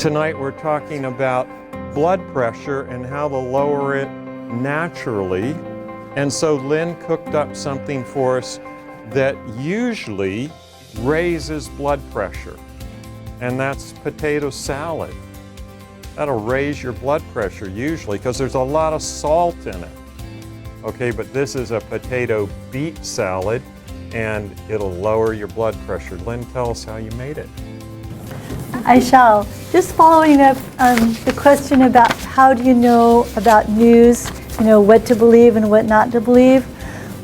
Tonight we're talking about blood pressure and how to lower it naturally. And so Lyn cooked up something for us that usually raises blood pressure, and that's potato salad. That'll raise your blood pressure usually because there's a lot of salt in it. Okay, but this is a potato beet salad and it'll lower your blood pressure. Lyn, tell us how you made it. I shall. Just following up the question about how do you know about news, what to believe and what not to believe.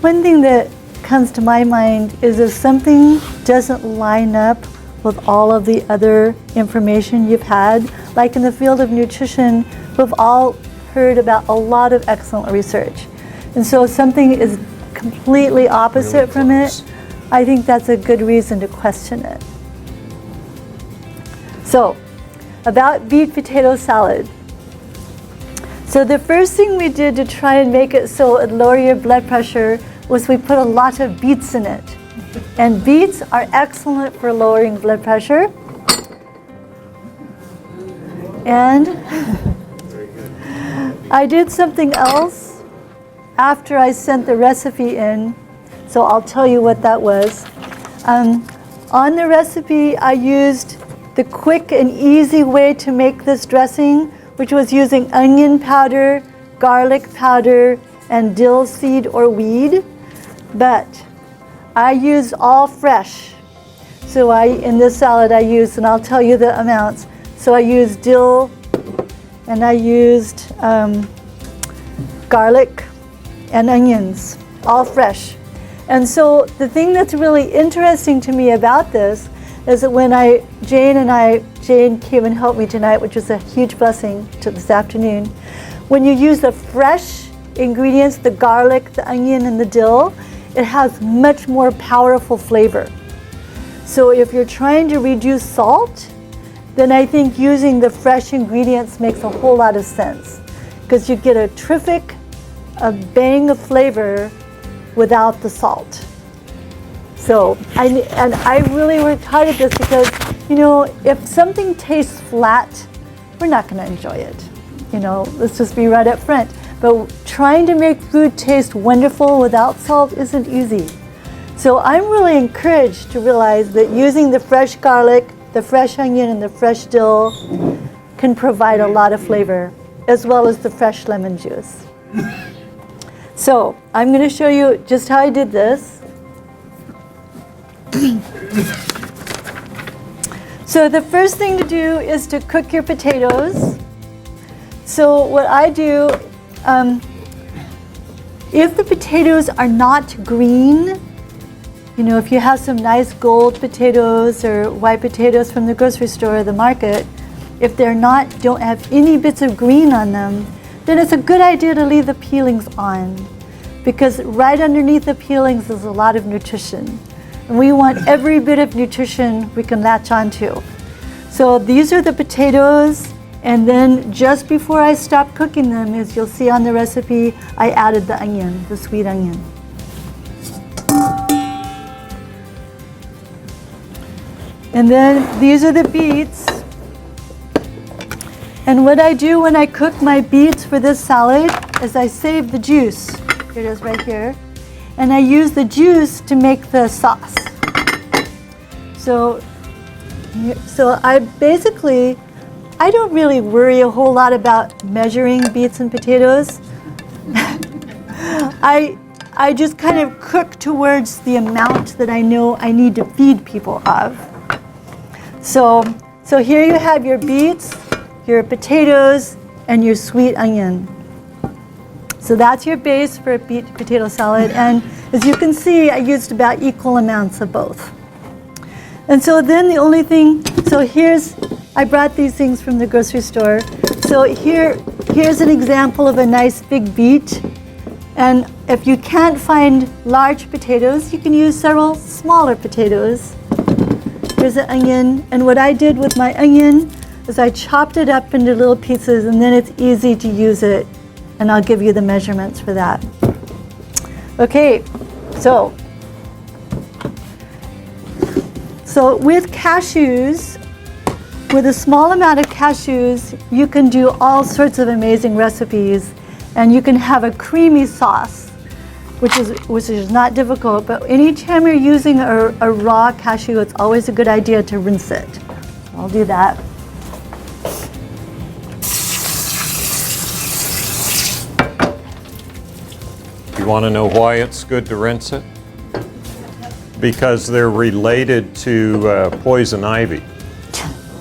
One thing that comes to my mind is if something doesn't line up with all of the other information you've had, like in the field of nutrition, we've all heard about a lot of excellent research. And so if something is completely opposite from it, I think that's a good reason to question it. So, about beet potato salad. So the first thing we did to try and make it so it lower your blood pressure was we put a lot of beets in it. And beets are excellent for lowering blood pressure. And I did something else after I sent the recipe in, so I'll tell you what that was. On the recipe, I used the quick and easy way to make this dressing, which was using onion powder, garlic powder, and dill seed or weed. But I used all fresh. So in this salad I used, and I'll tell you the amounts. So I used dill, and I used garlic and onions, all fresh. And so the thing that's really interesting to me about this is that when Jane came and helped me tonight, which was a huge blessing to this afternoon. When you use the fresh ingredients, the garlic, the onion, and the dill, it has much more powerful flavor. So if you're trying to reduce salt, then I think using the fresh ingredients makes a whole lot of sense, because you get a terrific bang of flavor without the salt. So, I really worked hard at this because, if something tastes flat, we're not going to enjoy it. Let's just be right up front. But trying to make food taste wonderful without salt isn't easy. So I'm really encouraged to realize that using the fresh garlic, the fresh onion, and the fresh dill can provide a lot of flavor, as well as the fresh lemon juice. So I'm going to show you just how I did this. So the first thing to do is to cook your potatoes. So what I do, if the potatoes are not green, if you have some nice gold potatoes or white potatoes from the grocery store or the market, if don't have any bits of green on them, then it's a good idea to leave the peelings on, because right underneath the peelings is a lot of nutrition. And we want every bit of nutrition we can latch onto. So these are the potatoes, and then just before I stopped cooking them, as you'll see on the recipe, I added the onion, the sweet onion. And then these are the beets. And what I do when I cook my beets for this salad is I save the juice. Here it is right here. And I use the juice to make the sauce. So I don't really worry a whole lot about measuring beets and potatoes. I just kind of cook towards the amount that I know I need to feed people of. So here you have your beets, your potatoes, and your sweet onion. So that's your base for a beet potato salad, and as you can see, I used about equal amounts of both. And so then the only thing, I brought these things from the grocery store. So here's an example of a nice big beet, and if you can't find large potatoes, you can use several smaller potatoes. Here's an onion, and what I did with my onion is I chopped it up into little pieces, and then it's easy to use it. And I'll give you the measurements for that. Okay, so with cashews, with a small amount of cashews, you can do all sorts of amazing recipes, and you can have a creamy sauce, which is not difficult. But anytime you're using a raw cashew, it's always a good idea to rinse it. I'll do that. You want to know why it's good to rinse it? Because they're related to poison ivy.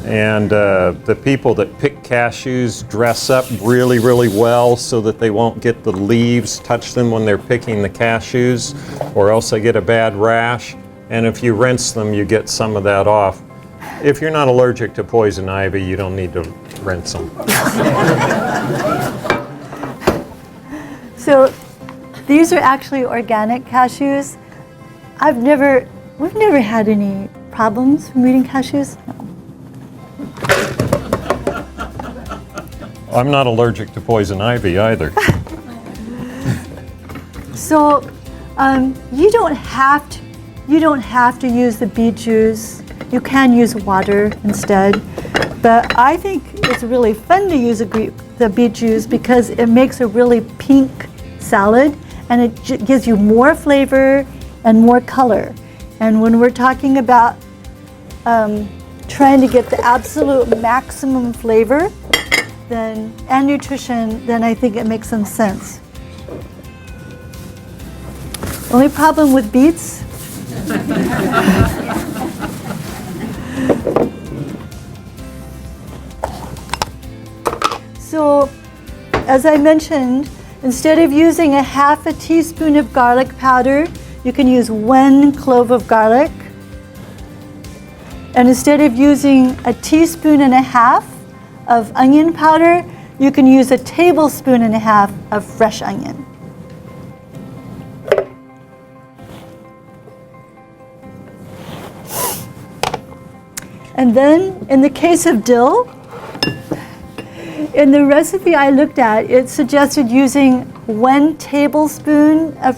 And the people that pick cashews dress up really, really well so that they won't get the leaves touch them when they're picking the cashews, or else they get a bad rash. And if you rinse them, you get some of that off. If you're not allergic to poison ivy, you don't need to rinse them. So these are actually organic cashews. We've never had any problems from eating cashews. No. I'm not allergic to poison ivy either. So you don't have to use the beet juice. You can use water instead. But I think it's really fun to use the beet juice because it makes a really pink salad, and it gives you more flavor and more color. And when we're talking about trying to get the absolute maximum flavor and nutrition, then I think it makes some sense. Only problem with beets so, as I mentioned, instead of using a half a teaspoon of garlic powder, you can use 1 clove of garlic. And instead of using a teaspoon and a half of onion powder, you can use a tablespoon and a half of fresh onion. And then, in the case of dill, in the recipe I looked at, it suggested using 1 tablespoon of